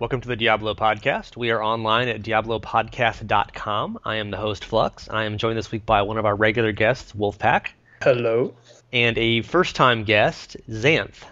Welcome to the Diablo Podcast. We are online at diablopodcast.com. I am the host, Flux, and I am joined this week by one of our regular guests, Woflpaq. Hello. And a first-time guest, Xanth.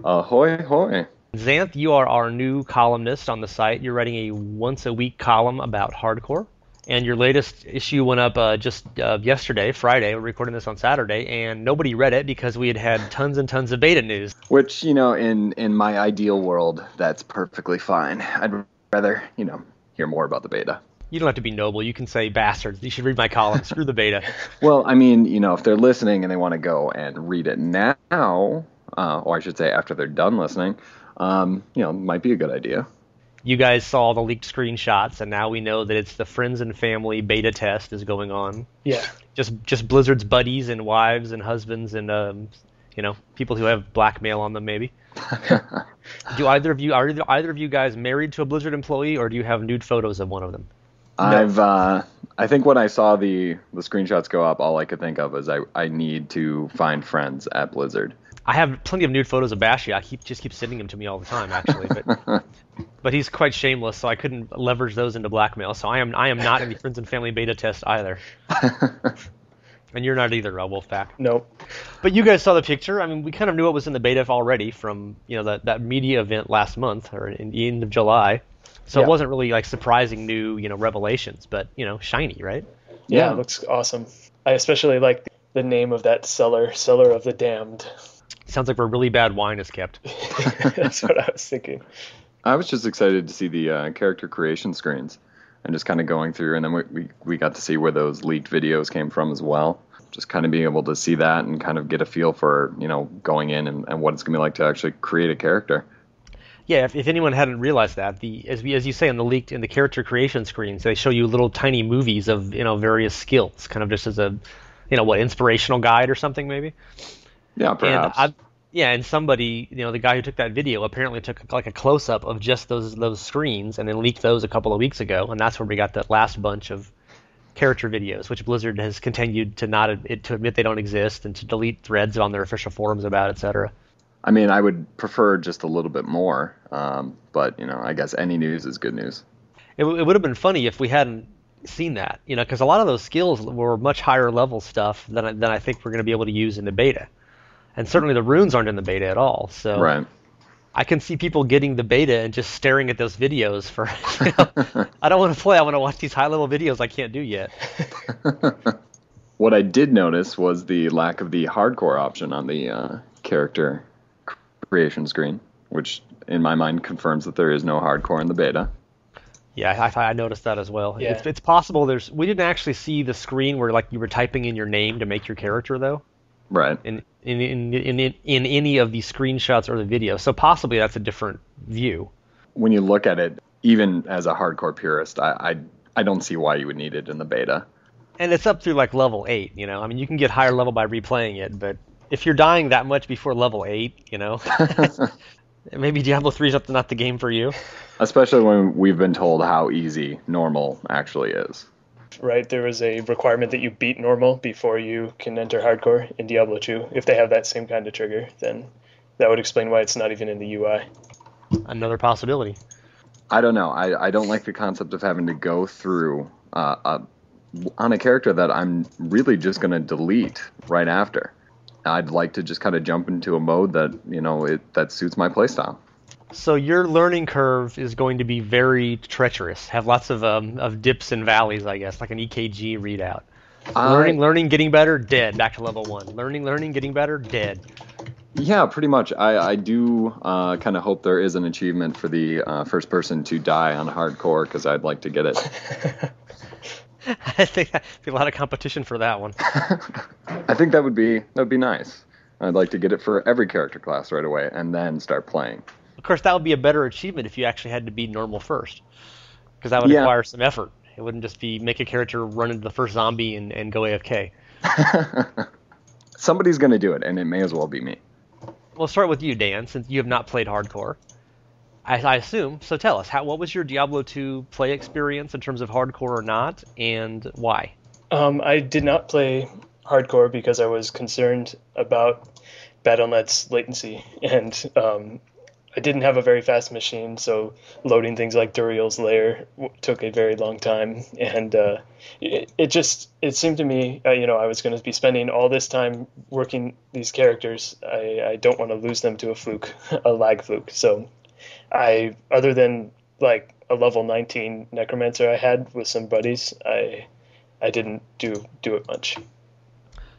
Ahoy, hoy. Xanth, you are our new columnist on the site. You're writing a once-a-week column about hardcore. And your latest issue went up just yesterday, Friday. We're recording this on Saturday, and nobody read it because we had tons and tons of beta news. Which, in my ideal world, that's perfectly fine. I'd rather, hear more about the beta. You don't have to be noble. You can say bastards. You should read my column. Screw the beta. Well, if they're listening and they want to go and read it now, or I should say after they're done listening, might be a good idea. You guys saw the leaked screenshots, and now we know that it's the friends and family beta test is going on. Yeah. Just Blizzard's buddies and wives and husbands and people who have blackmail on them maybe. Are either of you guys married to a Blizzard employee, or do you have nude photos of one of them? No. I think when I saw the screenshots go up, all I could think of was I need to find friends at Blizzard. I have plenty of nude photos of Bashi. He just keeps sending them to me all the time, actually. But he's quite shameless, so I couldn't leverage those into blackmail. So I am not in the friends and family beta test either. And you're not either, Woflpaq. Nope. But you guys saw the picture. I mean, we kind of knew it was in the beta already from that media event last month or in the end of July. So It wasn't really like surprising new revelations, but shiny, right? Yeah, it looks awesome. I especially like the name of that cellar of the damned. Sounds like where really bad wine is kept. That's what I was thinking. I was just excited to see the character creation screens and just kind of going through, and then we got to see where those leaked videos came from as well. Just kind of being able to see that and kind of get a feel for, going in and what it's going to be like to actually create a character. Yeah, if anyone hadn't realized that, as you say in the character creation screens, they show you little tiny movies of various skills, kind of just as a inspirational guide or something maybe. Yeah, perhaps. And somebody, the guy who took that video apparently took like a close-up of just those screens and then leaked those a couple of weeks ago, and that's where we got that last bunch of character videos, which Blizzard has continued to admit they don't exist and to delete threads on their official forums about, etc. I mean, I would prefer just a little bit more, but I guess any news is good news. It would have been funny if we hadn't seen that, because a lot of those skills were much higher level stuff than I think we're going to be able to use in the beta. And certainly the runes aren't in the beta at all. So right. I can see people getting the beta and just staring at those videos for, I don't want to play. I want to watch these high-level videos I can't do yet. What I did notice was the lack of the hardcore option on the character creation screen, which in my mind confirms that there is no hardcore in the beta. Yeah, I noticed that as well. Yeah. It's possible we didn't actually see the screen where like you were typing in your name to make your character though. Right. In any of the screenshots or the video. So possibly that's a different view. When you look at it, even as a hardcore purist, I don't see why you would need it in the beta. And it's up through like level 8, I mean, you can get higher level by replaying it, but if you're dying that much before level 8, maybe Diablo 3 is not the game for you. Especially when we've been told how easy normal actually is. Right, there was a requirement that you beat normal before you can enter hardcore in Diablo 2. If they have that same kind of trigger, then that would explain why it's not even in the UI. Another possibility. I don't know. I don't like the concept of having to go through on a character that I'm really just going to delete right after. I'd like to just kind of jump into a mode that, that suits my playstyle. So your learning curve is going to be very treacherous. Have lots of dips and valleys, I guess, like an EKG readout. Learning, getting better, dead. Back to level 1. Learning, getting better, dead. Yeah, pretty much. I do kind of hope there is an achievement for the first person to die on hardcore, because I'd like to get it. I think there'd be a lot of competition for that one. I think that would be nice. I'd like to get it for every character class right away, and then start playing. Of course, that would be a better achievement if you actually had to be normal first, because that would require some effort. It wouldn't just be make a character run into the first zombie and go AFK. Somebody's going to do it, and it may as well be me. We'll start with you, Dan, since you have not played hardcore. I assume. So tell us, what was your Diablo 2 play experience in terms of hardcore or not, and why? I did not play hardcore because I was concerned about Battle.net's latency, and I didn't have a very fast machine, so loading things like Duriel's Lair took a very long time, and it seemed to me, I was going to be spending all this time working these characters. I don't want to lose them to a fluke, a lag fluke. So other than like a level 19 Necromancer I had with some buddies, I didn't do it much.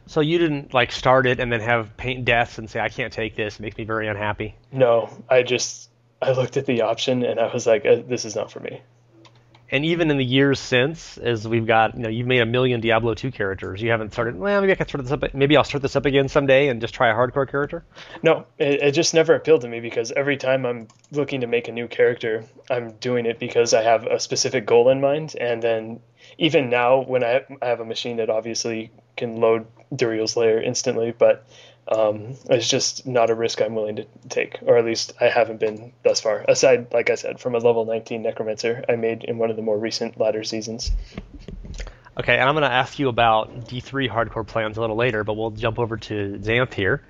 So you didn't like start it and then have paint deaths and say, I can't take this, it makes me very unhappy? No, I looked at the option and I was like, this is not for me. And even in the years since, as we've got, you've made 1 million Diablo 2 characters, you haven't started, well, maybe I can start this up, maybe I'll start this up again someday and just try a hardcore character? No, it just never appealed to me, because every time I'm looking to make a new character, I'm doing it because I have a specific goal in mind. And then even now, when I have a machine that obviously can load Duriel's Lair instantly, but it's just not a risk I'm willing to take, or at least I haven't been thus far, aside, like I said, from a level 19 Necromancer I made in one of the more recent ladder seasons. Okay, and I'm going to ask you about D3 hardcore plans a little later, but we'll jump over to Xanth here.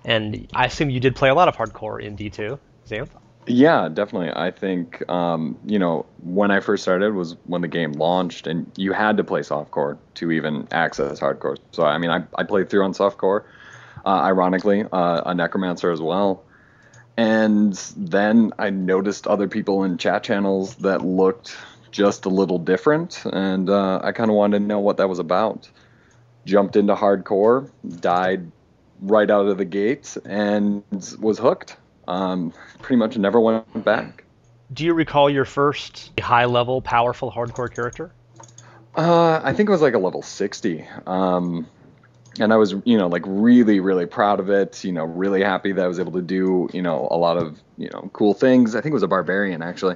And I assume you did play a lot of hardcore in D2, Xanth? Yeah, definitely. I think, when I first started was when the game launched, and you had to play softcore to even access hardcore. So, I mean, I played through on softcore, ironically, a Necromancer as well. And then I noticed other people in chat channels that looked just a little different, and I kind of wanted to know what that was about. Jumped into hardcore, died right out of the gate, and was hooked. Pretty much never went back. Do you recall your first high-level, powerful hardcore character? I think it was like a level 60. And I was, really, really proud of it, really happy that I was able to do, a lot of, cool things. I think it was a barbarian, actually.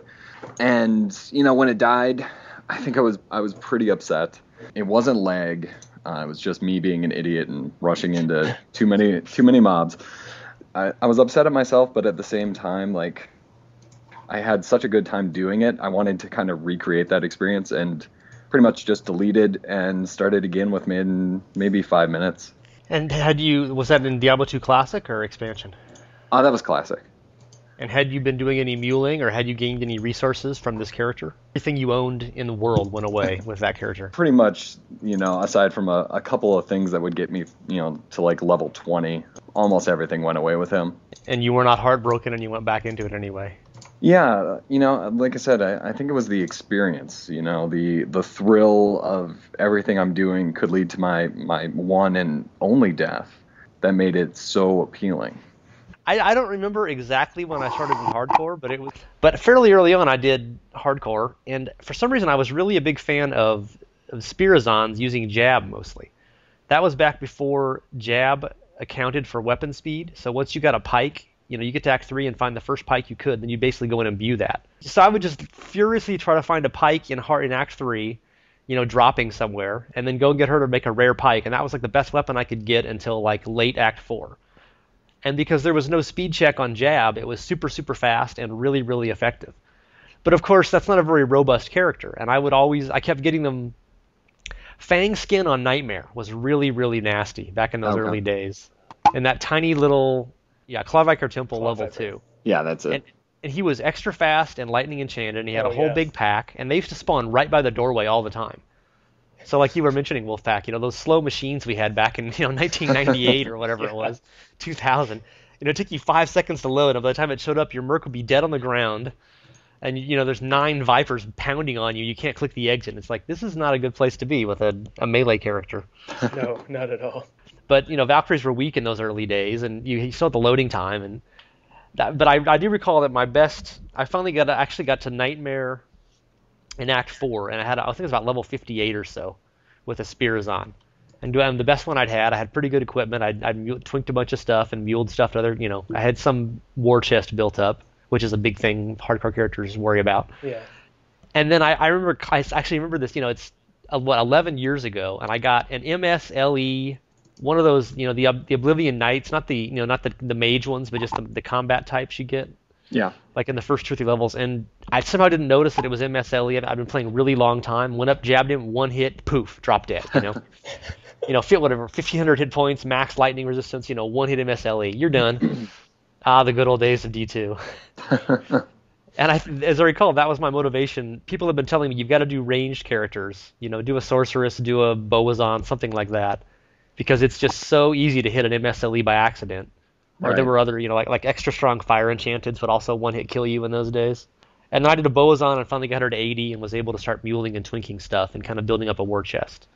And, when it died, I think I was pretty upset. It wasn't lag. It was just me being an idiot and rushing into too many mobs. I was upset at myself, but at the same time, like, I had such a good time doing it. I wanted to kind of recreate that experience, and pretty much just deleted and started again within maybe 5 minutes. And was that in Diablo 2 Classic or Expansion? That was Classic. And had you been doing any muling, or had you gained any resources from this character? Everything you owned in the world went away with that character. Pretty much, aside from a couple of things that would get me, to like level 20, almost everything went away with him. And you were not heartbroken, and you went back into it anyway. Yeah, like I said, I think it was the experience, the thrill of everything I'm doing could lead to my one and only death that made it so appealing. I don't remember exactly when I started in hardcore, but fairly early on I did hardcore, and for some reason I was really a big fan of Spirazons using jab mostly. That was back before jab accounted for weapon speed, so once you got a pike, you get to Act 3 and find the first pike you could, then you basically go in and view that. So I would just furiously try to find a pike in Act 3, dropping somewhere, and then go and get her to make a rare pike, and that was like the best weapon I could get until like late Act 4. And because there was no speed check on jab, it was super, super fast and really, really effective. But of course, that's not a very robust character, and I kept getting them. Fang skin on Nightmare was really, really nasty back in those early days. And that tiny little, Clvl Temple level 2. Yeah, that's it. And he was extra fast and lightning enchanted, and he had a whole big pack, and they used to spawn right by the doorway all the time. So like you were mentioning, Woflpaq, those slow machines we had back in 1998 or whatever it was, 2000, it took you 5 seconds to load, and by the time it showed up, your merc would be dead on the ground, and there's 9 Vipers pounding on you. You can't click the exit. It's like, this is not a good place to be with a melee character. No, not at all. But Valkyries were weak in those early days, and you still had the loading time. But I do recall that I finally got to Nightmare in Act 4, and I think it was about level 58 or so with a Spirazon. And the best one I had pretty good equipment. I'd twinked a bunch of stuff and muled stuff to other, I had some war chest built up, which is a big thing hardcore characters worry about. Yeah. And then I actually remember this, it's 11 years ago, and I got an MSLE, one of those, the Oblivion Knights, not the mage ones, but just the combat types you get. Yeah. Like in the first 2 or 3 levels, and I somehow didn't notice that it was MSLE. I've been playing a really long time. Went up, jabbed him, one hit, poof, drop dead. Fit whatever, 1500 hit points, max lightning resistance. One hit MSLE, you're done. Ah, the good old days of D2. And as I recall, that was my motivation. People have been telling me you've got to do ranged characters. Do a sorceress, do a Boazon, something like that, because it's just so easy to hit an MSLE by accident. Or there Right. were other, like extra strong fire enchanteds would also one hit kill you in those days. And then I did a Boazon and finally got her to 80 and was able to start muling and twinking stuff and kind of building up a war chest.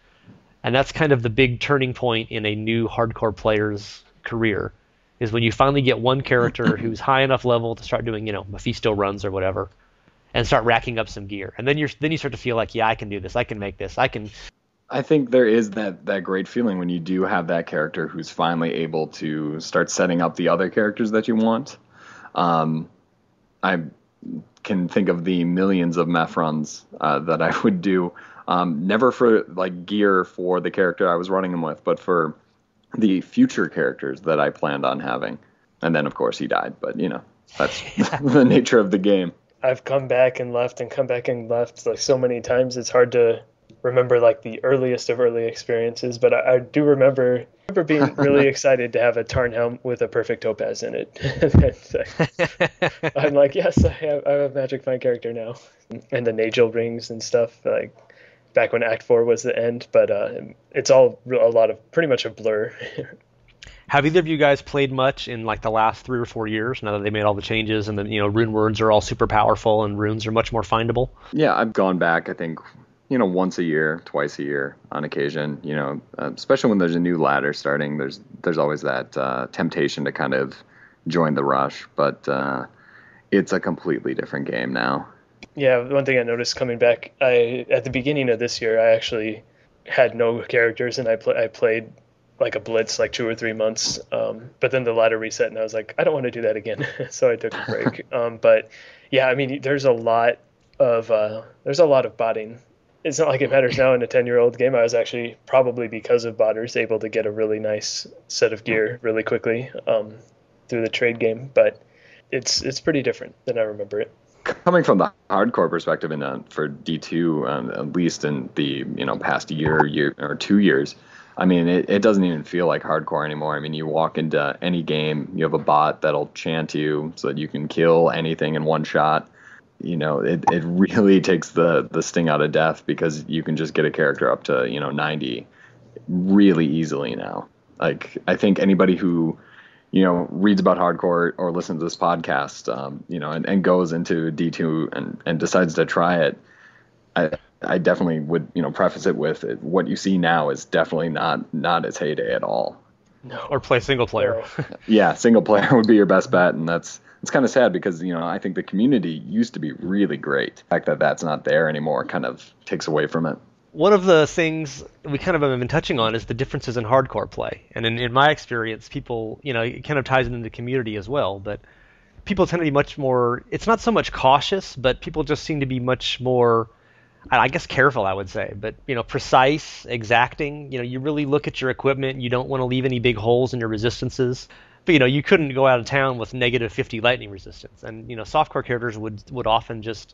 And that's kind of the big turning point in a new hardcore player's career, is when you finally get one character who's high enough level to start doing, Mephisto runs or whatever, and start racking up some gear. And then you start to feel like, yeah, I can do this. I can make this. I can. I think there is that great feeling when you do have that character who's finally able to start setting up the other characters that you want. I can think of the millions of meth runs that I would do, never for like gear for the character I was running them with, but for the future characters that I planned on having. And then, of course, he died, but that's the nature of the game. I've come back and left and come back and left like so many times. It's hard to remember like the earliest of early experiences, but I do remember being really excited to have a Tarn helm with a perfect topaz in it. I'm like, yes, I have a magic find character now, and the Nagel rings and stuff. Like back when Act 4 was the end, but it's all a lot of pretty much a blur. Have either of you guys played much in like the last 3 or 4 years now that they made all the changes and the rune words are all super powerful and runes are much more findable? Yeah, I've gone back, I think, once a year, twice a year on occasion, especially when there's a new ladder starting, there's always that temptation to kind of join the rush, but it's a completely different game now. Yeah, one thing I noticed coming back, at the beginning of this year, I actually had no characters and I played like a blitz like 2 or 3 months, but then the ladder reset and I was like, I don't want to do that again. So I took a break. But yeah, I mean, there's a lot of botting. It's not like it matters now in a 10-year-old game. I was actually, probably because of botters, able to get a really nice set of gear really quickly through the trade game, but it's pretty different than I remember it. Coming from the hardcore perspective, and for D2, at least in the past year or 2 years, I mean, it doesn't even feel like hardcore anymore. I mean, you walk into any game, you have a bot that'll chant you so that you can kill anything in one shot. It really takes the sting out of death because you can just get a character up to 90 really easily now. Like, I think anybody who reads about hardcore or listens to this podcast, and goes into D2 and decides to try it, I definitely would, preface it with what you see now is definitely not its heyday at all. No. Or play single player. No. Yeah, single player would be your best bet, and it's kind of sad because I think the community used to be really great. The fact that that's not there anymore kind of takes away from it. One of the things we kind of have been touching on is the differences in hardcore play. And in my experience, people, it kind of ties into the community as well, but people tend to be much more, it's not so much cautious, but people just seem to be much more, I guess, careful, I would say, but, precise, exacting. You really look at your equipment. You don't want to leave any big holes in your resistances. But, you couldn't go out of town with negative 50 lightning resistance. And, softcore characters would often just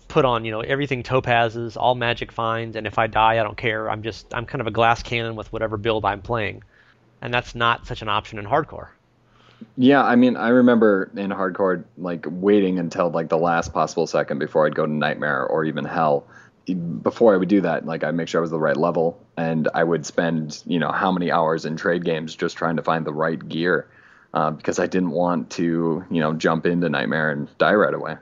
put on, everything topazes, all magic finds, and if I die, I don't care. I'm kind of a glass cannon with whatever build I'm playing. And that's not such an option in hardcore. Yeah, I mean, I remember in hardcore, like, waiting until, like, the last possible second before I'd go to Nightmare or even Hell. Before I would do that, like, I'd make sure I was the right level, and I would spend, how many hours in trade games just trying to find the right gear, because I didn't want to, jump into Nightmare and die right away.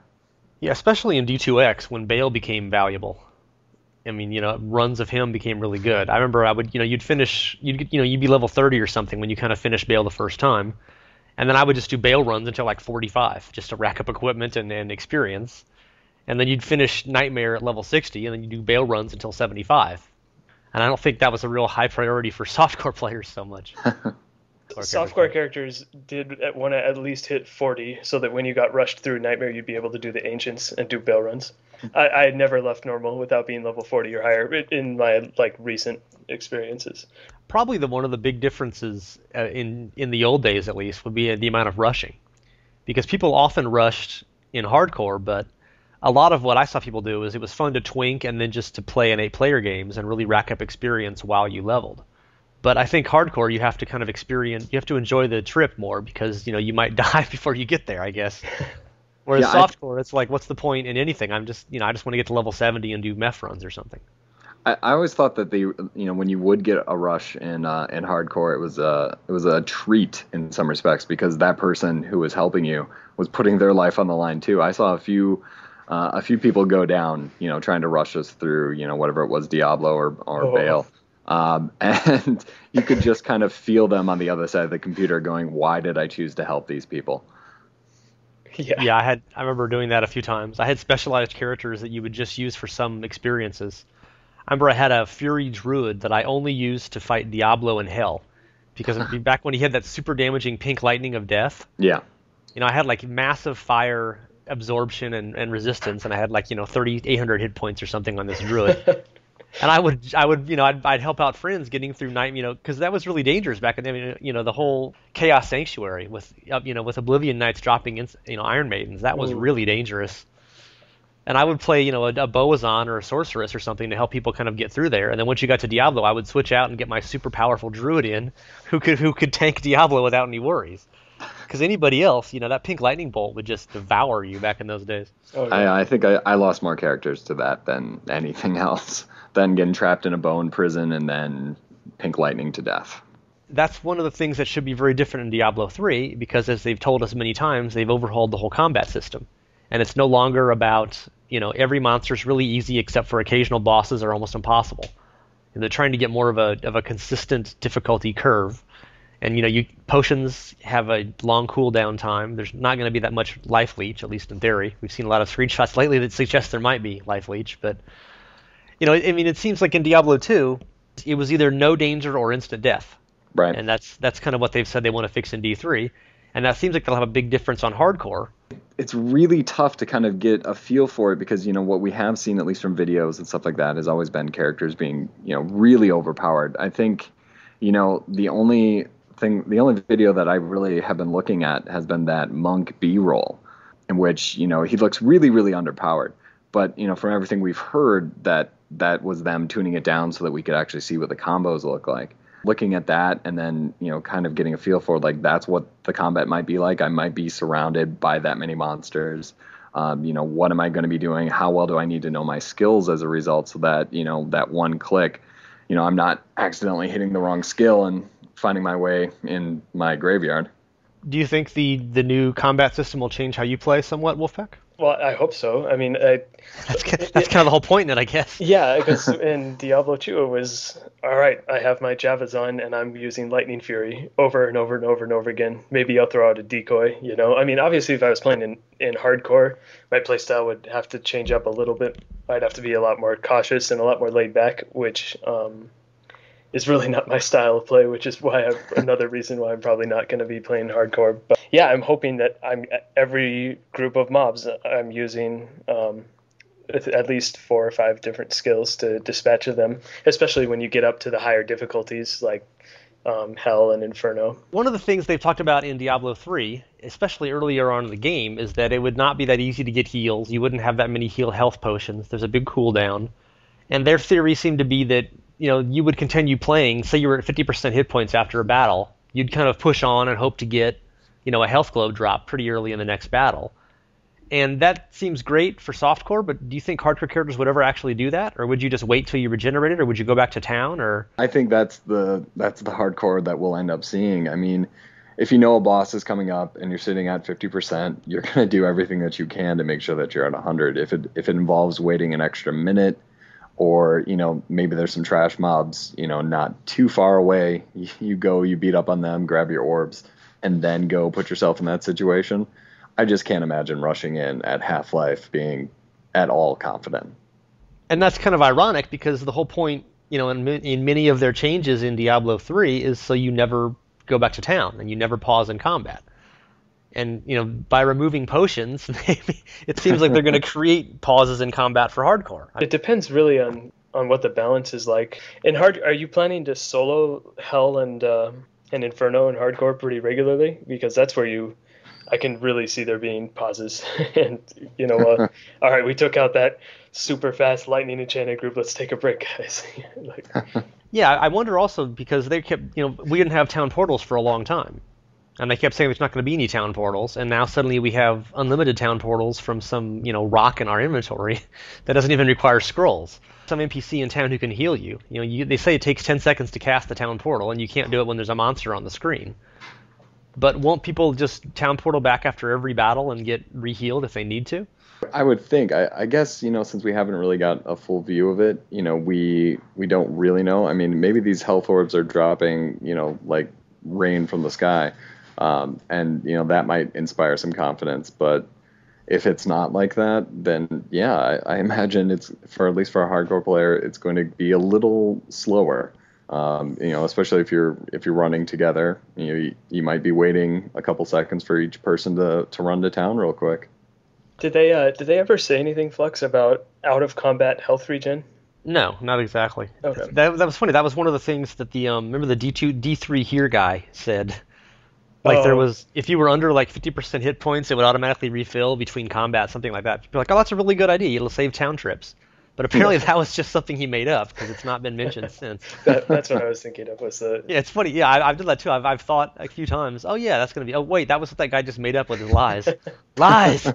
Yeah, especially in D2X when Bale became valuable. I mean, runs of him became really good. I remember you'd be level 30 or something when you kind of finish Bale the first time, and then I would just do Bale runs until like 45 just to rack up equipment and experience. And then you'd finish Nightmare at level 60, and then you do Bale runs until 75. And I don't think that was a real high priority for softcore players so much. Softcore characters did want to at least hit 40, so that when you got rushed through Nightmare, you'd be able to do the Ancients and do Bale runs. I had never left normal without being level 40 or higher in my recent experiences. Probably one of the big differences in the old days, at least, would be the amount of rushing, because people often rushed in hardcore, but a lot of what I saw people do is it was fun to twink and then just to play in 8-player games and really rack up experience while you leveled. But I think hardcore, you have to kind of experience, you have to enjoy the trip more because, you might die before you get there, I guess. Whereas softcore, it's like, what's the point in anything? I just want to get to level 70 and do meth runs or something. I always thought that when you would get a rush in hardcore, it was a treat in some respects because that person who was helping you was putting their life on the line too. I saw a few people go down, trying to rush us through, whatever it was, Diablo or Bale. And you could just kind of feel them on the other side of the computer going, why did I choose to help these people? Yeah, I remember doing that a few times. I had specialized characters that you would just use for some experiences. I remember I had a Fury Druid that I only used to fight Diablo in Hell. Because back when he had that super damaging pink lightning of death. Yeah. I had like massive fire absorption and resistance, and I had like 3,800 hit points or something on this druid. And I'd help out friends getting through night, because that was really dangerous back then. The whole Chaos Sanctuary with Oblivion Knights dropping Iron Maidens, that was really dangerous. And I would play, a Boazon or a Sorceress or something to help people kind of get through there. And then once you got to Diablo, I would switch out and get my super powerful druid in, who could tank Diablo without any worries. Because anybody else, that pink lightning bolt would just devour you back in those days. Oh, yeah. I think I lost more characters to that than anything else. Than getting trapped in a bone prison and then pink lightning to death. That's one of the things that should be very different in Diablo 3, because as they've told us many times, they've overhauled the whole combat system. And it's no longer about, every monster's really easy except for occasional bosses are almost impossible. And they're trying to get more of a consistent difficulty curve. And, potions have a long cooldown time. There's not going to be that much life leech, at least in theory. We've seen a lot of screenshots lately that suggest there might be life leech, but... it seems like in Diablo 2, it was either no danger or instant death. Right. And that's kind of what they've said they want to fix in D3. And that seems like they'll have a big difference on hardcore. It's really tough to kind of get a feel for it because, what we have seen, at least from videos and stuff like that, has always been characters being, really overpowered. I think, the only video that I really have been looking at has been that monk B-roll, in which, he looks really, really underpowered. But, from everything we've heard, that was them tuning it down so that we could actually see what the combos look like. Looking at that and then, kind of getting a feel for, like, that's what the combat might be like. I might be surrounded by that many monsters. What am I going to be doing? How well do I need to know my skills as a result so that, that one click, I'm not accidentally hitting the wrong skill and finding my way in my graveyard. Do you think the new combat system will change how you play somewhat, Woflpaq? Well, I hope so. I mean, that's kind of the whole point in it, I guess. Yeah, because in Diablo 2, it was, all right, I have my Javas on, and I'm using Lightning Fury over and over and over and over again. Maybe I'll throw out a decoy, I mean, obviously, if I was playing in hardcore, my playstyle would have to change up a little bit. I'd have to be a lot more cautious and a lot more laid back, which is really not my style of play, which is why another reason why I'm probably not going to be playing hardcore. But yeah, I'm hoping that every group of mobs I'm using at least 4 or 5 different skills to dispatch of them, especially when you get up to the higher difficulties like Hell and Inferno. One of the things they've talked about in Diablo 3, especially earlier on in the game, is that it would not be that easy to get heals. You wouldn't have that many health potions. There's a big cooldown. And their theory seemed to be that you would continue playing. Say you were at 50% hit points after a battle, you'd kind of push on and hope to get, a health glow drop pretty early in the next battle. And that seems great for softcore, but do you think hardcore characters would ever actually do that? Or would you just wait till you regenerated, or would you go back to town? Or I think that's the hardcore that we'll end up seeing. I mean, if a boss is coming up and you're sitting at 50%, you're going to do everything that you can to make sure that you're at 100. If it involves waiting an extra minute, or, maybe there's some trash mobs, not too far away. You go, you beat up on them, grab your orbs, and then go put yourself in that situation. I just can't imagine rushing in at Half-Life being at all confident. And that's kind of ironic because the whole point, in many of their changes in Diablo 3 is so you never go back to town and you never pause in combat. And, by removing potions, it seems like they're going to create pauses in combat for hardcore. It depends really on what the balance is like. Are you planning to solo Hell and Inferno and hardcore pretty regularly? Because that's where you I can really see there being pauses. And, all right, we took out that super fast lightning enchanted group. Let's take a break, guys. Like, Yeah, I wonder also because they kept, we didn't have town portals for a long time. And they kept saying there's not going to be any town portals, and now suddenly we have unlimited town portals from some, rock in our inventory that doesn't even require scrolls. Some NPC in town who can heal you. They say it takes 10 seconds to cast the town portal, and you can't do it when there's a monster on the screen. But won't people just town portal back after every battle and get re-healed if they need to? I would think. I guess, since we haven't really got a full view of it, we don't really know. I mean, maybe these health orbs are dropping, like rain from the sky. And that might inspire some confidence, but if it's not like that, then yeah, I imagine it's at least for a hardcore player, it's going to be a little slower. Especially if you're running together, you might be waiting a couple seconds for each person to run to town real quick. Did they ever say anything, Flux, about out of combat health regen? No, not exactly. Okay. That was funny. That was one of the things that the remember the D3 here guy said. Like there was, if you were under like 50% hit points, it would automatically refill between combat, something like that. People are like, oh, that's a really good idea. It'll save town trips. But apparently that was just something he made up because it's not been mentioned since. That's what I was thinking of. Was the Yeah, it's funny. Yeah, I've done that too. I've thought a few times. Oh yeah, that's gonna be. Oh wait, that was what that guy just made up with his lies. Lies.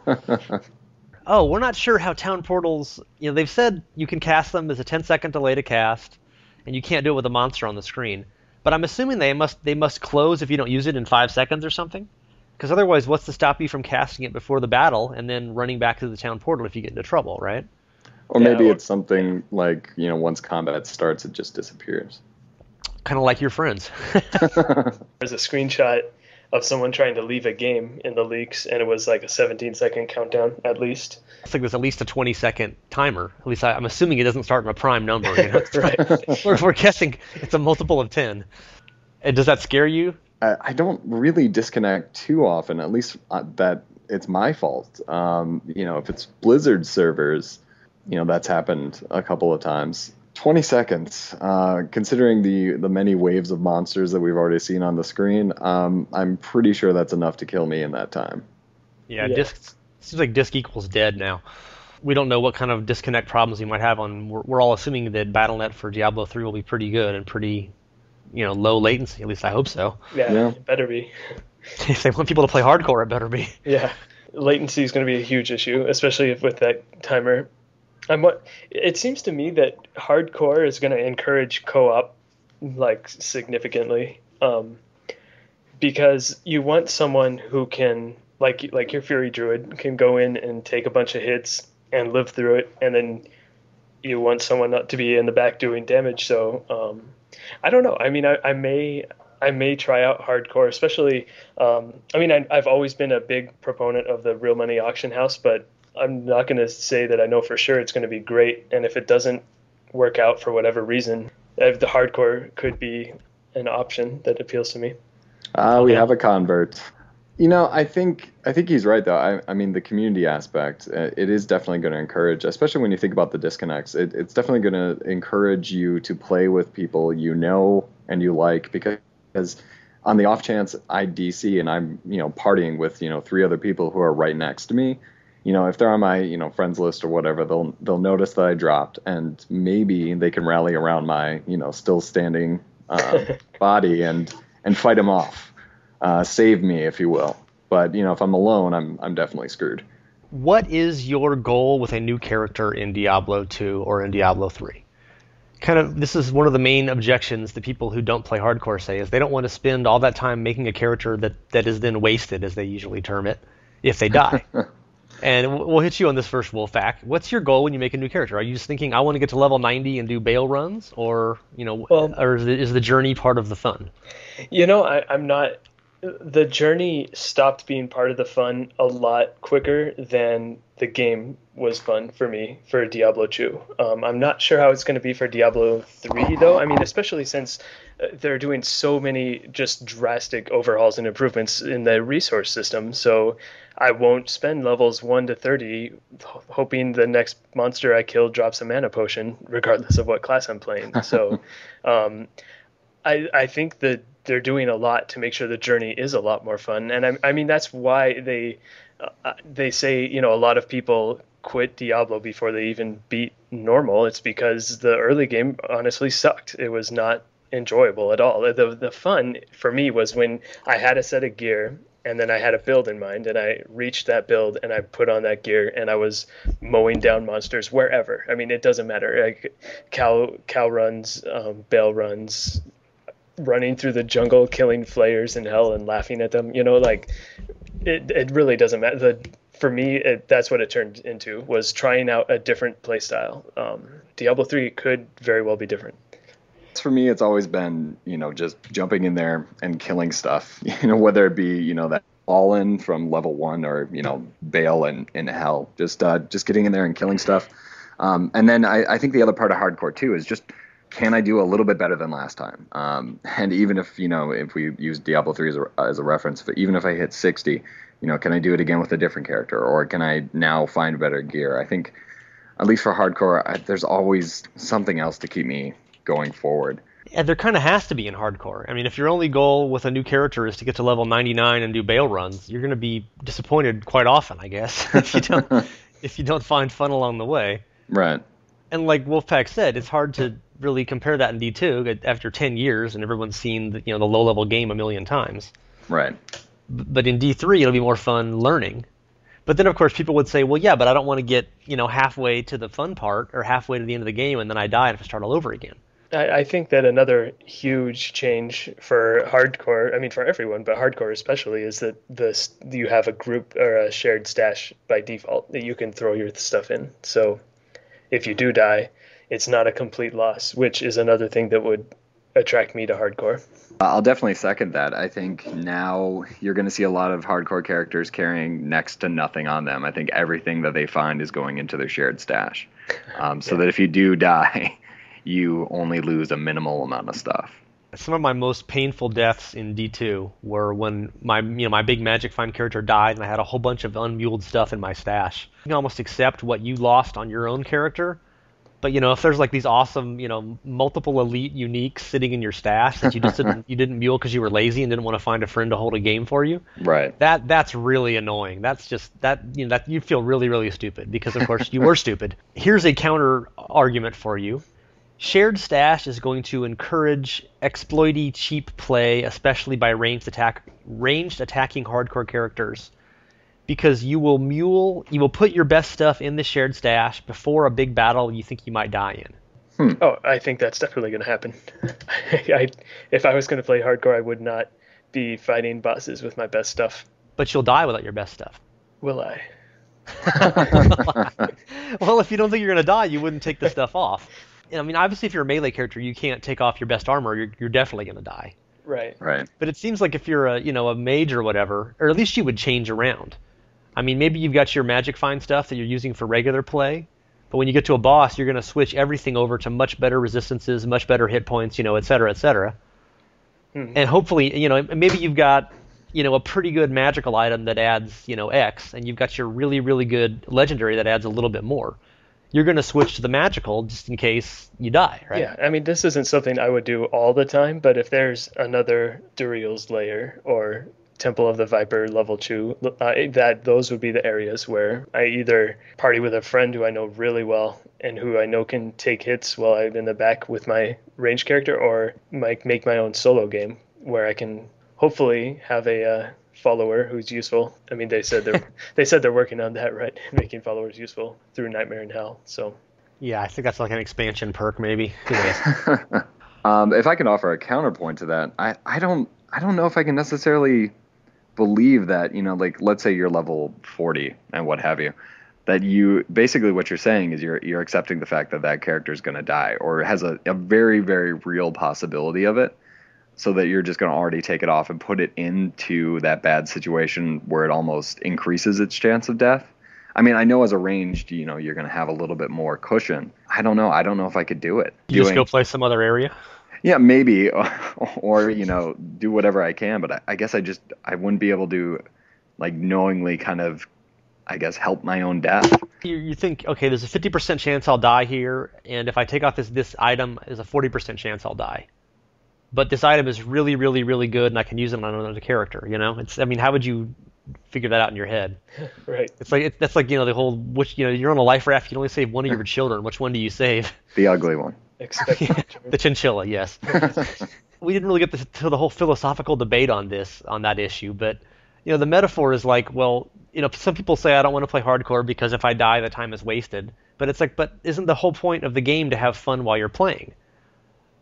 Oh, we're not sure how town portals. They've said you can cast them as a 10-second delay to cast, and you can't do it with a monster on the screen. But I'm assuming they must close if you don't use it in 5 seconds or something. Because otherwise, what's to stop you from casting it before the battle and then running back to the town portal if you get into trouble, right? Or maybe it's something like, once combat starts, it just disappears. Kind of like your friends. There's a screenshot of someone trying to leave a game in the leaks, and it was like a 17-second countdown at least. I think there's at least a 20-second timer. At least I'm assuming it doesn't start in a prime number. Right. We're guessing it's a multiple of 10. And does that scare you? I don't really disconnect too often, at least that it's my fault. If it's Blizzard servers, that's happened a couple of times. 20 seconds, considering the many waves of monsters that we've already seen on the screen, I'm pretty sure that's enough to kill me in that time. Yeah. Disk seems like disk equals dead now. We don't know what kind of disconnect problems you might have on. We're all assuming that BattleNet for Diablo 3 will be pretty good and pretty, low latency. At least I hope so. Yeah. It better be. If they want people to play hardcore, it better be. Yeah, latency is going to be a huge issue, especially with that timer. It seems to me that hardcore is going to encourage co-op like significantly, because you want someone who can like your Fury Druid can go in and take a bunch of hits and live through it, and then you want someone not to be in the back doing damage. So I don't know. I mean, I may try out hardcore, especially. I've always been a big proponent of the real money auction house, but I'm not going to say that I know for sure it's going to be great. And if it doesn't work out for whatever reason, the hardcore could be an option that appeals to me. We have a convert. I think he's right, though. I mean, the community aspect, it is definitely going to encourage, especially when you think about the disconnects, it's definitely going to encourage you to play with people and you like, because on the off chance I DC and I'm, partying with, 3 other people who are right next to me, if they're on my, friends list or whatever, they'll notice that I dropped, and maybe they can rally around my, still standing body and fight him off, save me, if you will. But if I'm alone, I'm definitely screwed. What is your goal with a new character in Diablo 2 or in Diablo 3? This is one of the main objections that people who don't play hardcore say, is they don't want to spend all that time making a character that is then wasted, as they usually term it, if they die. And we'll hit you on this first, Woflpaq. What's your goal when you make a new character? Are you just thinking, I want to get to level 90 and do bail runs? Or, or is the journey part of the fun? I'm not. The journey stopped being part of the fun a lot quicker than the game was fun for me for Diablo 2. I'm not sure how it's going to be for Diablo 3, though. I mean, especially since they're doing so many just drastic overhauls and improvements in the resource system. So I won't spend levels 1 to 30 hoping the next monster I kill drops a mana potion, regardless of what class I'm playing. So I think the they're doing a lot to make sure the journey is a lot more fun. And I mean, that's why they say, you know, a lot of people quit Diablo before they even beat normal. It's because the early game honestly sucked. It was not enjoyable at all. The fun for me was when I had a set of gear and then I had a build in mind, and I reached that build and I put on that gear and I was mowing down monsters wherever. I mean, it doesn't matter. Like cow runs, bale runs, running through the jungle, killing flayers in hell and laughing at them. You know, like it really doesn't matter. For me, that's what it turned into, was trying out a different play style. Diablo 3 could very well be different. For me, it's always been, you know, just jumping in there and killing stuff, you know, whether it be, you know, that all-in from level 1 or, you know, Bale in hell, just getting in there and killing stuff. And then I think the other part of hardcore, too, is just, can I do a little bit better than last time? And even if, you know, if we use Diablo 3 as a reference, but even if I hit 60, you know, can I do it again with a different character? Or can I now find better gear? I think, at least for hardcore, there's always something else to keep me going forward. And there kind of has to be in hardcore. I mean, if your only goal with a new character is to get to level 99 and do Bale runs, you're going to be disappointed quite often, I guess, if you don't find fun along the way. Right. And like Woflpaq said, it's hard to really compare that in D2 after 10 years and everyone's seen the low-level game a million times. Right. But in D3, it'll be more fun learning. But then, of course, people would say, well, yeah, but I don't want to get, halfway to the fun part or halfway to the end of the game and then I die and have to start all over again. I think that another huge change for hardcore, I mean for everyone, but hardcore especially, is that you have a group or a shared stash by default that you can throw your stuff in. So if you do die, it's not a complete loss, which is another thing that would attract me to hardcore. I'll definitely second that. I think now you're going to see a lot of hardcore characters carrying next to nothing on them. I think everything that they find is going into their shared stash. So that if you do die, you only lose a minimal amount of stuff. Some of my most painful deaths in D2 were when my big Magic Find character died and I had a whole bunch of unmuled stuff in my stash. You can almost accept what you lost on your own character, but if there's like these awesome, multiple elite uniques sitting in your stash that you just didn't mule because you were lazy and didn't want to find a friend to hold a game for you. Right. That's really annoying. That's just that you feel really, really stupid because of course you were stupid. Here's a counter argument for you. Shared stash is going to encourage exploity cheap play, especially by ranged attacking hardcore characters, because you will put your best stuff in the shared stash before a big battle you think you might die in. Oh, I think that's definitely going to happen. If I was going to play hardcore, I would not be fighting bosses with my best stuff. But you'll die without your best stuff. Will I? Well, if you don't think you're going to die, you wouldn't take the stuff off. I mean, obviously, if you're a melee character, you can't take off your best armor. You're definitely going to die. Right. Right. But it seems like if you're a mage or whatever, or at least you would change around. I mean, maybe you've got your Magic Find stuff that you're using for regular play, but when you get to a boss, you're going to switch everything over to much better resistances, much better hit points, et cetera, et cetera. Mm-hmm. And hopefully, maybe you've got, a pretty good magical item that adds, X, and you've got your really, really good legendary that adds a little bit more. You're going to switch to the magical just in case you die, right? Yeah, I mean, this isn't something I would do all the time, but if there's another Duriel's Lair or Temple of the Viper level 2, those would be the areas where I either party with a friend who I know really well and who I know can take hits while I'm in the back with my ranged character, or make my own solo game where I can hopefully have a follower who's useful. I mean, they said they're working on that, right? Making followers useful through Nightmare in Hell. So yeah, I think that's like an expansion perk, maybe. If I can offer a counterpoint to that, I don't know if I can necessarily believe that, like, let's say you're level 40 and what have you, that you basically what you're saying is you're accepting the fact that character is going to die or has a very, very real possibility of it, so that you're just going to already take it off and put it into that bad situation where it almost increases its chance of death. I mean, I know as a ranged, you're going to have a little bit more cushion. I don't know if I could do it. You just go play some other area? Yeah, maybe, or do whatever I can, but I guess I wouldn't be able to, like, knowingly kind of, I guess, help my own death. You think, okay, there's a 50% chance I'll die here, and if I take off this item, there's a 40% chance I'll die. but this item is really, really, really good, and I can use it on another character. I mean, how would you figure that out in your head? Right. That's like the whole you're on a life raft. You can only save one of your children. Which one do you save? The ugly one. The chinchilla. Yes. We didn't really get to the whole philosophical debate on that issue, but the metaphor is like, well, some people say I don't want to play hardcore because if I die, the time is wasted. But it's like, but isn't the whole point of the game to have fun while you're playing?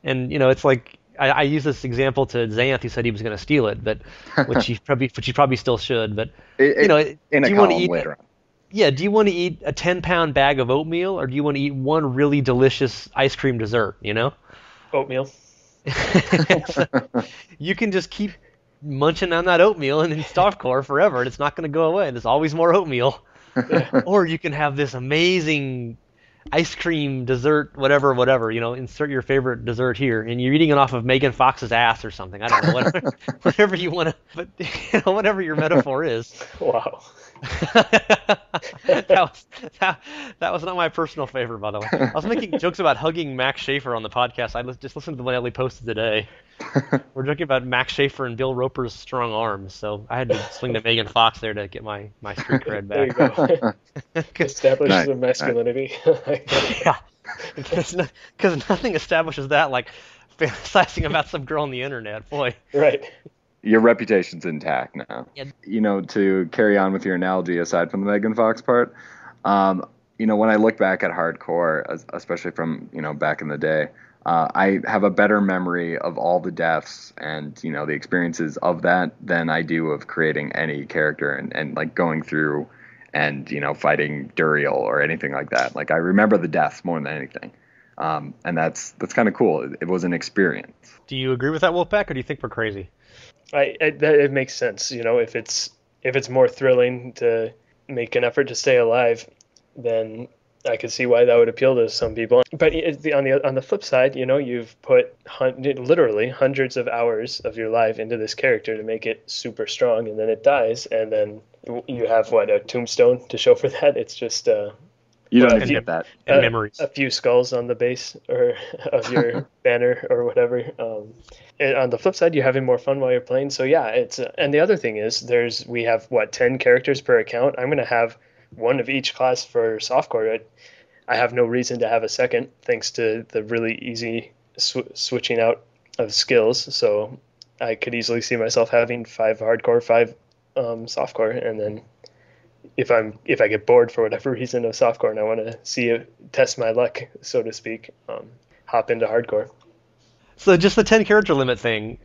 And it's like I use this example to Xanth, who said he was going to steal it, but which he probably still should. But in a column later on. Yeah, do you want to eat a 10-pound bag of oatmeal, or do you want to eat one really delicious ice cream dessert? Oatmeal. So you can just keep munching on that oatmeal in softcore forever, and it's not going to go away. There's always more oatmeal. Yeah. Or you can have this amazing ice cream dessert, whatever, insert your favorite dessert here, and you're eating it off of Megan Fox's ass or something. I don't know, whatever you want to, but whatever your metaphor is. Wow. that was not my personal favorite, by the way. I was making jokes about hugging Max Schaefer on the podcast. I just listened to the one Ellie posted today. We're joking about Max Schaefer and Bill Roper's strong arms, so I had to swing to Megan Fox there to get my street cred back. There you go. Establishes some masculinity. Yeah, because nothing establishes that like fantasizing about some girl on the internet. Boy. Right. Your reputation's intact now. Yeah. To carry on with your analogy, aside from the Megan Fox part, when I look back at hardcore, especially from, back in the day, I have a better memory of all the deaths and, the experiences of that than I do of creating any character and like going through and, fighting Duriel or anything like that. Like, I remember the deaths more than anything. And that's kind of cool. It was an experience. Do you agree with that, Woflpaq, or do you think we're crazy? It makes sense. If it's more thrilling to make an effort to stay alive, then I could see why that would appeal to some people. But on the flip side, you've put literally hundreds of hours of your life into this character to make it super strong, and then it dies, and then you have a tombstone to show for that. It's just you don't even get that. And memories. A few skulls on the base or of your banner or whatever. And on the flip side, you're having more fun while you're playing. So yeah, it's and the other thing is we have 10 characters per account. I'm going to have one of each class for softcore. I have no reason to have a second, thanks to the really easy switching out of skills. So I could easily see myself having 5 hardcore, 5 softcore, and then if I get bored for whatever reason of softcore and I want to test my luck, so to speak, hop into hardcore. So just the 10 character limit thing.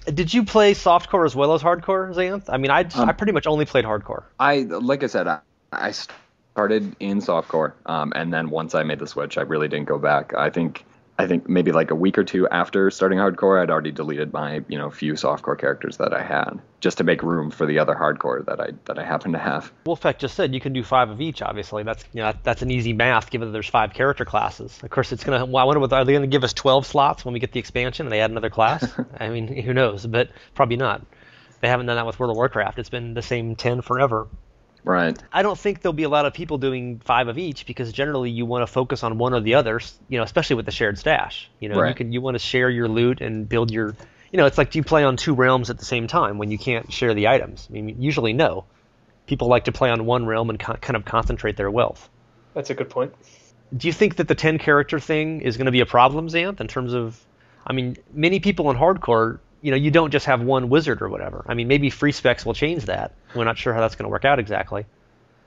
Did you play softcore as well as hardcore, Xanth? I mean, I pretty much only played hardcore. Like I said, I started in softcore, and then once I made the switch, I really didn't go back. I think maybe like a week or two after starting hardcore, I'd already deleted my few softcore characters that I had just to make room for the other hardcore that I happen to have. Woflpaq just said you can do 5 of each. Obviously, that's an easy math given that there's 5 character classes. Of course, it's gonna. Well, I wonder are they gonna give us 12 slots when we get the expansion and they add another class? I mean, who knows? But probably not. They haven't done that with World of Warcraft. It's been the same 10 forever. Right. I don't think there'll be a lot of people doing 5 of each because generally you want to focus on one or the others, especially with the shared stash. Right. You want to share your loot and build your, it's like, do you play on 2 realms at the same time when you can't share the items? I mean, usually no. People like to play on one realm and kind of concentrate their wealth. That's a good point. Do you think that the 10 character thing is going to be a problem, Xanth, in terms of, I mean, many people in hardcore, you don't just have one wizard or whatever. I mean, maybe free specs will change that. We're not sure how that's going to work out exactly.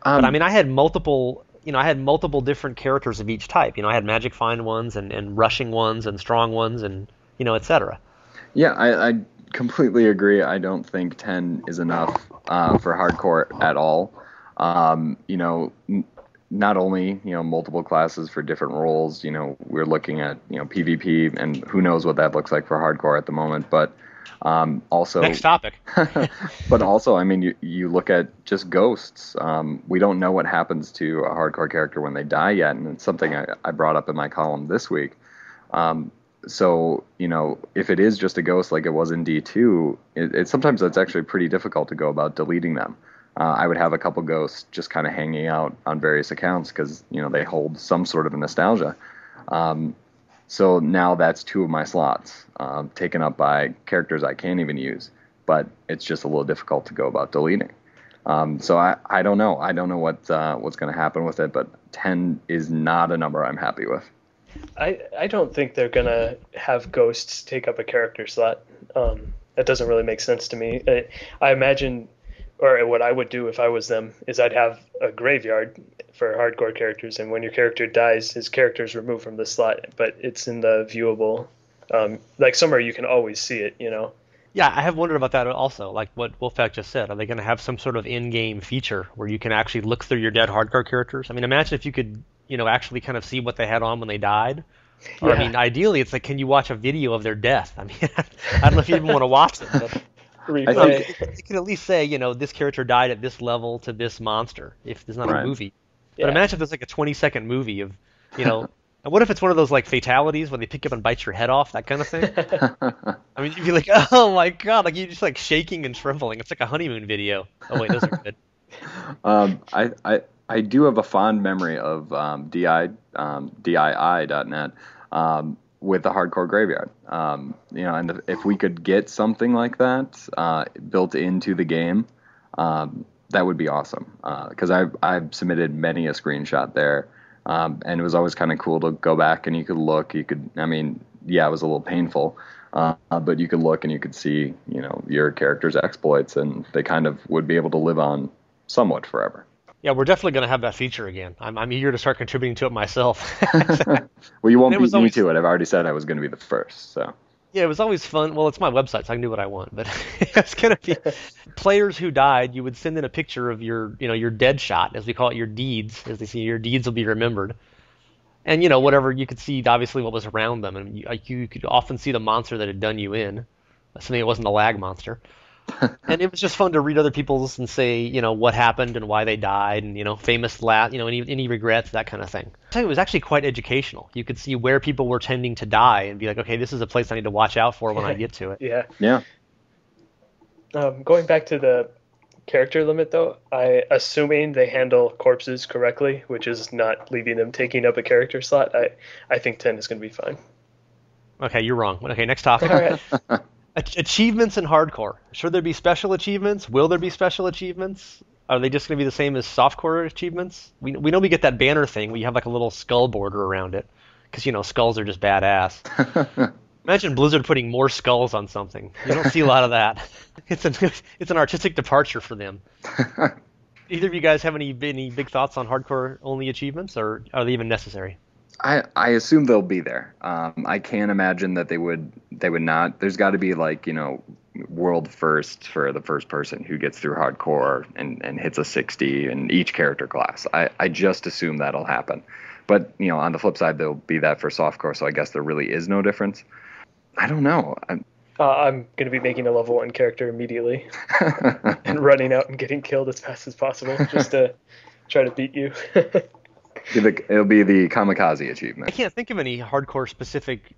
But I mean, I had multiple different characters of each type. I had magic find ones and rushing ones and strong ones and, etc. Yeah, I completely agree. I don't think 10 is enough for hardcore at all. Not only, multiple classes for different roles, we're looking at, PvP, and who knows what that looks like for hardcore at the moment, but also next topic. But also, I mean, you look at just ghosts. We don't know what happens to a hardcore character when they die yet, and it's something I brought up in my column this week. So, if it is just a ghost like it was in D2, sometimes it's actually pretty difficult to go about deleting them. I would have a couple ghosts just kind of hanging out on various accounts because, they hold some sort of nostalgia. So now that's 2 of my slots taken up by characters I can't even use, but it's just a little difficult to go about deleting. So I don't know. I don't know what's going to happen with it, but 10 is not a number I'm happy with. I don't think they're going to have ghosts take up a character slot. That doesn't really make sense to me. I imagine, or what I would do if I was them, is I'd have a graveyard for hardcore characters, and when your character dies, his character is removed from the slot, but it's in the viewable, like somewhere you can always see it, you know? Yeah, I have wondered about that also, like what Woflpaq just said. Are they going to have some sort of in-game feature where you can actually look through your dead hardcore characters? I mean, imagine if you could, actually kind of see what they had on when they died. Or, Yeah. I mean, ideally, it's like, can you watch a video of their death? I mean, I don't know if you even want to watch it, but Replay. you can at least say, this character died at this level to this monster, if there's not Right. a movie. Yeah. But imagine if there's like a 20-second movie of, and what if it's one of those like fatalities where they pick you up and bite your head off, that kind of thing? I mean, you'd be like, oh my god, like you're just like shaking and trembling. It's like a honeymoon video. Oh wait, those are good. I do have a fond memory of DII.net with the hardcore graveyard. And if we could get something like that built into the game, that would be awesome. Because I've submitted many a screenshot there, and it was always kind of cool to go back and you could look. It was a little painful, but you could look and you could see, your character's exploits, and they kind of would be able to live on somewhat forever. Yeah, we're definitely going to have that feature again. I'm eager to start contributing to it myself. Well, you won't beat me always, to it. I've already said I was going to be the first, so. Yeah, it was always fun. Well, it's my website, so I can do what I want. But it's going to be players who died. You would send in a picture of your dead shot, as we call it, your deeds. As they say, your deeds will be remembered. And, whatever, you could see, obviously, what was around them. And you could often see the monster that had done you in. Assuming it wasn't a lag monster. And it was just fun to read other people's and say, what happened and why they died, and famous any regrets, that kind of thing. So it was actually quite educational. You could see where people were tending to die and be like, okay, this is a place I need to watch out for when I get to it. Yeah. Yeah. Going back to the character limit, though, assuming they handle corpses correctly, which is not leaving them taking up a character slot, I think 10 is going to be fine. Okay, you're wrong. Okay, next topic. All right. Achievements in hardcore. Should there be special achievements? Will there be special achievements? Are they just going to be the same as softcore achievements? We know we get that banner thing where you have like a little skull border around it, because skulls are just badass. Imagine Blizzard putting more skulls on something. You don't see a lot of that. It's an artistic departure for them. Either of you guys have any big thoughts on hardcore only achievements, or are they even necessary? I assume they'll be there. I can't imagine that they would not. There's got to be world first for the first person who gets through hardcore and hits a 60 in each character class. I just assume that'll happen. But on the flip side, there'll be that for softcore. So I guess there really is no difference. I don't know. I'm going to be making a level 1 character immediately and running out and getting killed as fast as possible just to try to beat you. It'll be the kamikaze achievement. I can't think of any hardcore specific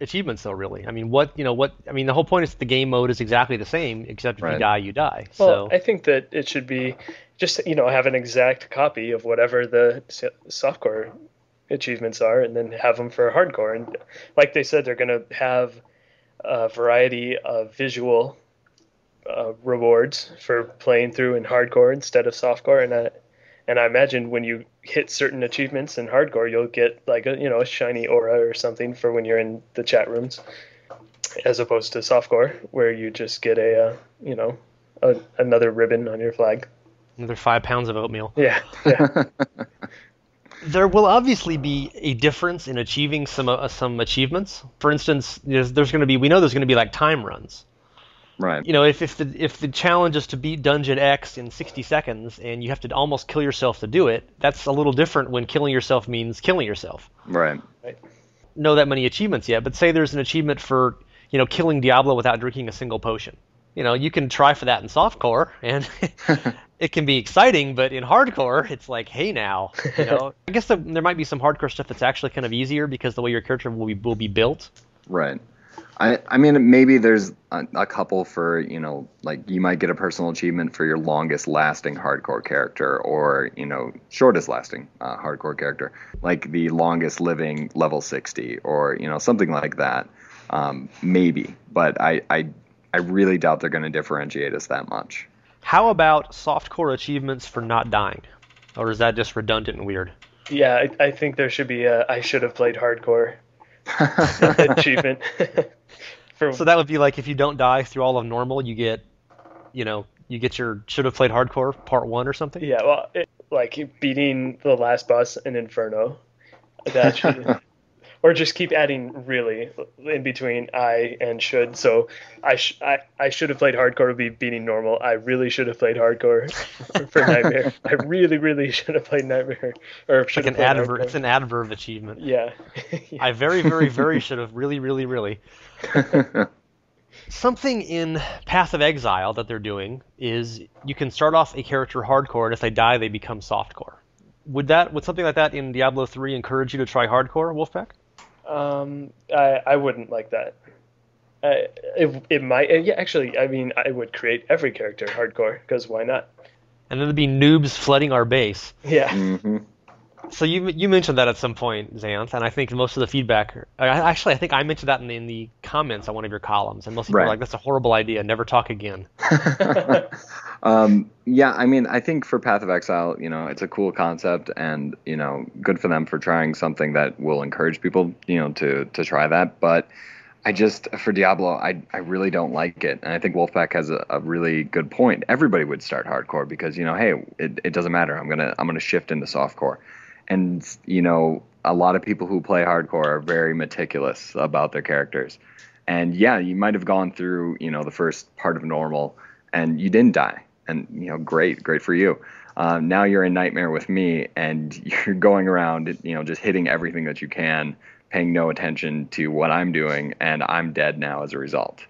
achievements though, really. I mean, the whole point is the game mode is exactly the same, except if you die, you die. Well, I think that it should be just, have an exact copy of whatever the softcore achievements are, and then have them for hardcore. And like they said, they're going to have a variety of visual rewards for playing through in hardcore instead of softcore. And I imagine when you hit certain achievements in hardcore, you'll get like a shiny aura or something for when you're in the chat rooms, as opposed to softcore where you just get another ribbon on your flag. Another 5 pounds of oatmeal. Yeah. There will obviously be a difference in achieving some achievements. For instance, we know there's going to be like time runs. Right. If the challenge is to beat Dungeon X in 60 seconds and you have to almost kill yourself to do it, that's a little different when killing yourself means killing yourself. Right. Know that many achievements yet, but say there's an achievement for, killing Diablo without drinking a single potion. You can try for that in softcore, and it can be exciting, but in hardcore, it's like, hey now, I guess there might be some hardcore stuff that's actually kind of easier because the way your character will be built. Right. I mean, maybe there's a couple for, like you might get a personal achievement for your longest lasting hardcore character, or, shortest lasting hardcore character, like the longest living level 60, or, something like that. Maybe, but I really doubt they're going to differentiate us that much. How about softcore achievements for not dying? Or is that just redundant and weird? Yeah, I think there should be I should have played hardcore achievement. So that would be like if you don't die through all of normal, you get your should have played hardcore part 1 or something? Yeah, well, like beating the last boss in Inferno. That should... Or just keep adding really in between I and should. So I should have played hardcore would be beating normal. I really should have played hardcore for Nightmare. I really, really should have played Nightmare. Or should like have played it's an adverb achievement. Yeah. Yeah. I very, very, very should have really, really, really. Something in Path of Exile that they're doing is you can start off a character hardcore, and if they die, they become softcore. Would something like that in Diablo 3 encourage you to try hardcore, Woflpaq? I wouldn't like that. It might. Yeah, actually, I mean, I would create every character hardcore, because why not? And then there'd be noobs flooding our base. Yeah. Mm-hmm. So you mentioned that at some point, Xanth, and I think most of the feedback... I think I mentioned that in the comments on one of your columns, and most people were like, that's a horrible idea, never talk again. Yeah, I mean, I think for Path of Exile, it's a cool concept, and, good for them for trying something that will encourage people, to try that, but for Diablo, I really don't like it, and I think Woflpaq has a really good point. Everybody would start hardcore because, hey, it doesn't matter, I'm gonna shift into softcore. And, a lot of people who play hardcore are very meticulous about their characters. And, yeah, you might have gone through, the first part of normal and you didn't die. And, great for you. Now you're in Nightmare with me and you're going around, just hitting everything that you can, paying no attention to what I'm doing, and I'm dead now as a result.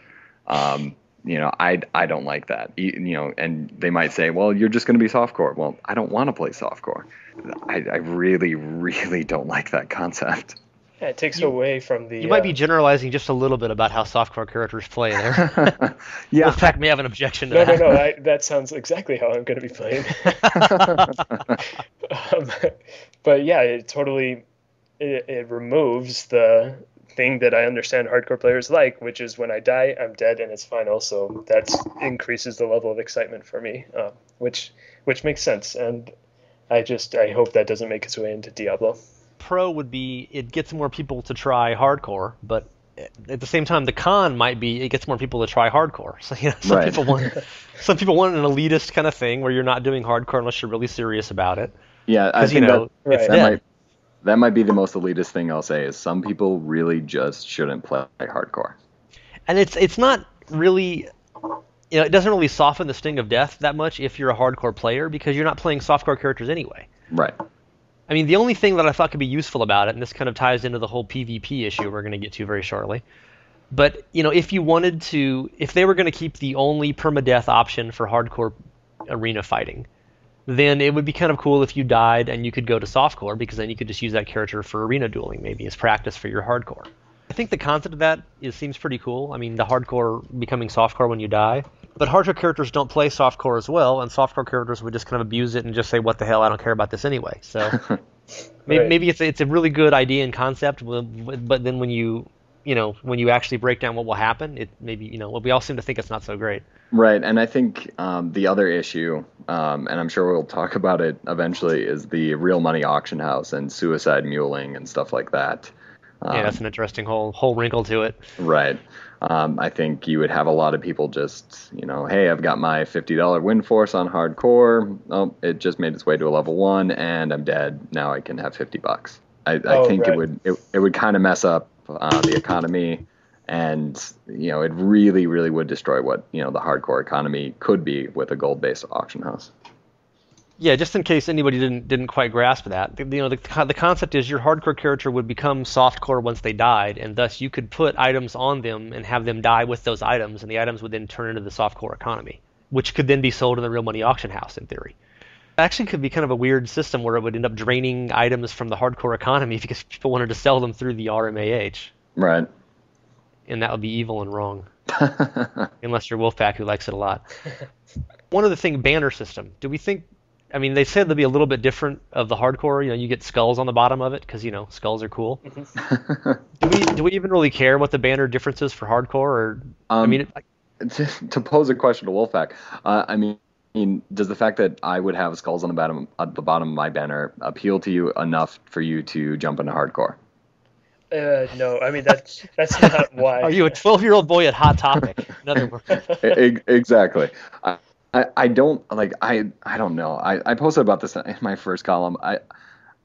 I don't like that. And they might say, well, you're just going to be softcore. Well, I don't want to play softcore. I really, really don't like that concept. Yeah, it takes away from the... You might be generalizing just a little bit about how softcore characters play there. Yeah. Woflpaq may have an objection to that. No, that sounds exactly how I'm going to be playing. But yeah, it removes the thing that I understand hardcore players like, which is when I die, I'm dead and it's final. So that increases the level of excitement for me, which makes sense. And I hope that doesn't make its way into Diablo. Pro would be it gets more people to try hardcore, but at the same time, the con might be it gets more people to try hardcore. So some people want an elitist kind of thing where you're not doing hardcore unless you're really serious about it. Yeah, I think it's dead. That might be the most elitist thing I'll say is some people really just shouldn't play hardcore. And it's not really, it doesn't really soften the sting of death that much if you're a hardcore player because you're not playing softcore characters anyway. Right. I mean, the only thing that I thought could be useful about it, and this kind of ties into the whole PvP issue we're going to get to very shortly, but, if they were going to keep the only permadeath option for hardcore arena fighting, then it would be kind of cool if you died and you could go to softcore because then you could just use that character for arena dueling maybe as practice for your hardcore. I think the concept of that seems pretty cool. I mean, the hardcore becoming softcore when you die. But hardcore characters don't play softcore as well, and softcore characters would just kind of abuse it and just say, what the hell, I don't care about this anyway. So maybe it's a really good idea and concept, but then when you actually break down what will happen, it maybe, we all seem to think it's not so great. Right, and I think the other issue, and I'm sure we'll talk about it eventually, is the real money auction house and suicide muling and stuff like that. Yeah, that's an interesting whole wrinkle to it. Right. I think you would have a lot of people just, hey, I've got my $50 win force on hardcore. Oh, it just made its way to a level 1 and I'm dead. Now I can have $50. I think it would kind of mess up the economy, and it really, really would destroy what the hardcore economy could be with a gold-based auction house. Yeah, just in case anybody didn't quite grasp that, the concept is your hardcore character would become softcore once they died, and thus you could put items on them and have them die with those items, and the items would then turn into the softcore economy, which could then be sold in the real money auction house in theory. It actually could be kind of a weird system where it would end up draining items from the hardcore economy because people wanted to sell them through the RMAH. Right. and that would be evil and wrong. Unless you're Woflpaq, who likes it a lot. One other thing, banner system. Do we think? I mean, they said they'll be a little bit different of the hardcore. You know, you get skulls on the bottom of it because skulls are cool. Do we even really care what the banner difference is for hardcore? Or to pose a question to Woflpaq, I mean, does the fact that I would have skulls on the bottom of my banner appeal to you enough for you to jump into hardcore? No, I mean that's not why. Are you a 12-year-old boy at Hot Topic? In other words. Exactly. I don't know. I posted about this in my first column.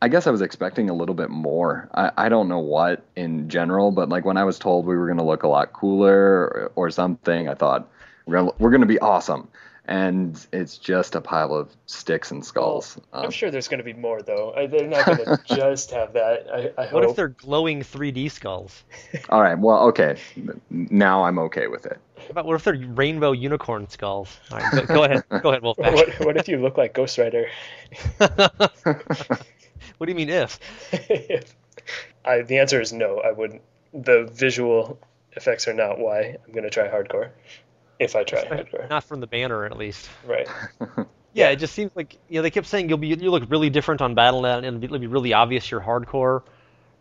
I guess I was expecting a little bit more. I don't know what in general, but like when I was told we were going to look a lot cooler or something, I thought we're going to be awesome. And it's just a pile of sticks and skulls. I'm sure there's going to be more, though. They're not going to just have that. I hope. What if they're glowing 3D skulls? All right. Well, okay. Now I'm okay with it. What if they're rainbow unicorn skulls? All right, go ahead. Go ahead, Woflpaq. What if you look like Ghost Rider? What do you mean if? The answer is no. I wouldn't. The visual effects are not why I'm going to try hardcore. If I try hardcore. Not from the banner, at least. Right. Yeah, it just seems like they kept saying you look really different on Battle.net and it'll be really obvious you're hardcore.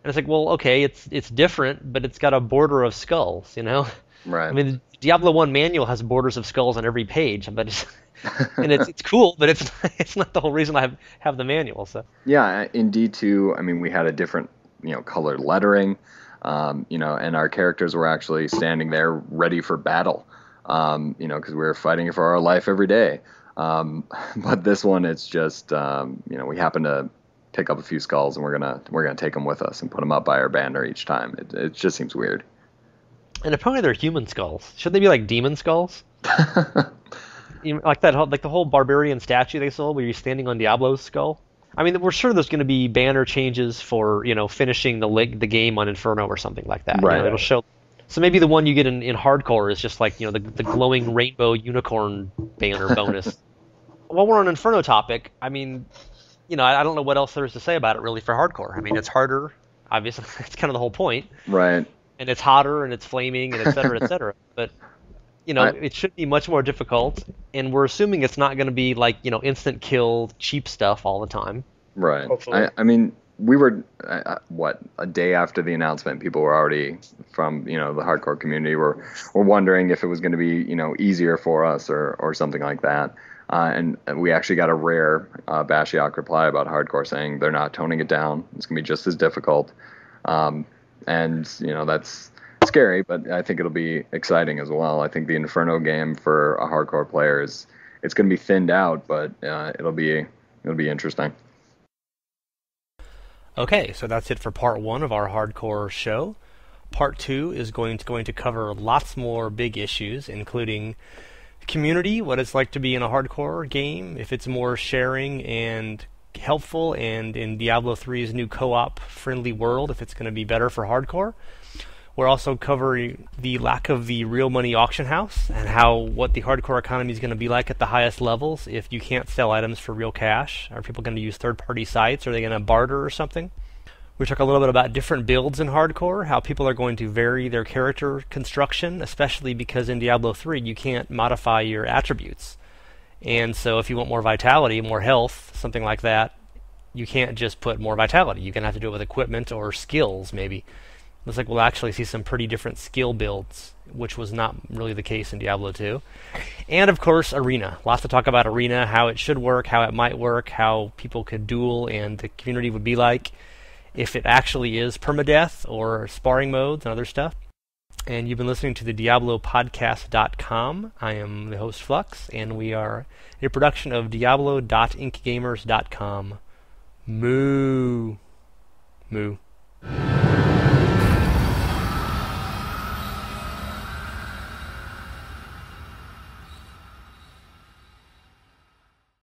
And it's like, well, okay, it's different, but it's got a border of skulls, Right. I mean, the Diablo 1 manual has borders of skulls on every page, but it's cool, but it's not the whole reason I have the manual. So. Yeah, in D2, I mean, we had a different colored lettering, and our characters were actually standing there ready for battle. Because we were fighting for our life every day. But this one, it's just, we happen to pick up a few skulls and we're gonna take them with us and put them up by our banner each time. It just seems weird. And apparently they're human skulls. Should they be like demon skulls? Like the whole barbarian statue they sold where you're standing on Diablo's skull. I mean, we're sure there's going to be banner changes for finishing the game on Inferno or something like that. Right. It'll show. So maybe the one you get in hardcore is just like the glowing rainbow unicorn banner bonus. While we're on Inferno topic, I mean, I don't know what else there is to say about it really for hardcore. I mean, it's harder, obviously. That's kind of the whole point. Right. And it's hotter and it's flaming and et cetera, et cetera. But it should be much more difficult. And we're assuming it's not going to be like instant kill, cheap stuff all the time. Right. Hopefully. I mean, we were a day after the announcement, people were already from the hardcore community were wondering if it was going to be easier for us or something like that. And we actually got a rare Bashiok reply about hardcore saying they're not toning it down. It's going to be just as difficult. And that's scary, but I think it'll be exciting as well. I think the Inferno game for a hardcore player it's going to be thinned out, but it'll be interesting. Okay, so that's it for part 1 of our hardcore show. Part 2 is going to cover lots more big issues, including community, what it's like to be in a hardcore game, if it's more sharing and helpful, and in Diablo 3's new co-op friendly world, if it's going to be better for hardcore. We're also covering the lack of the real money auction house and what the hardcore economy is going to be like at the highest levels if you can't sell items for real cash. Are people going to use third-party sites? Are they going to barter or something? We talk a little bit about different builds in hardcore, how people are going to vary their character construction, especially because in Diablo 3 you can't modify your attributes. And so if you want more vitality, more health, something like that, you can't just put more vitality. You're going to have to do it with equipment or skills, maybe. Looks like we'll actually see some pretty different skill builds, which was not really the case in Diablo 2. And, of course, Arena. Lots to talk about Arena, how it should work, how it might work, how people could duel and the community would be like, if it actually is permadeath or sparring modes and other stuff. And you've been listening to the DiabloPodcast.com. I am the host, Flux, and we are a production of Diablo.IncGamers.com. Moo. Moo.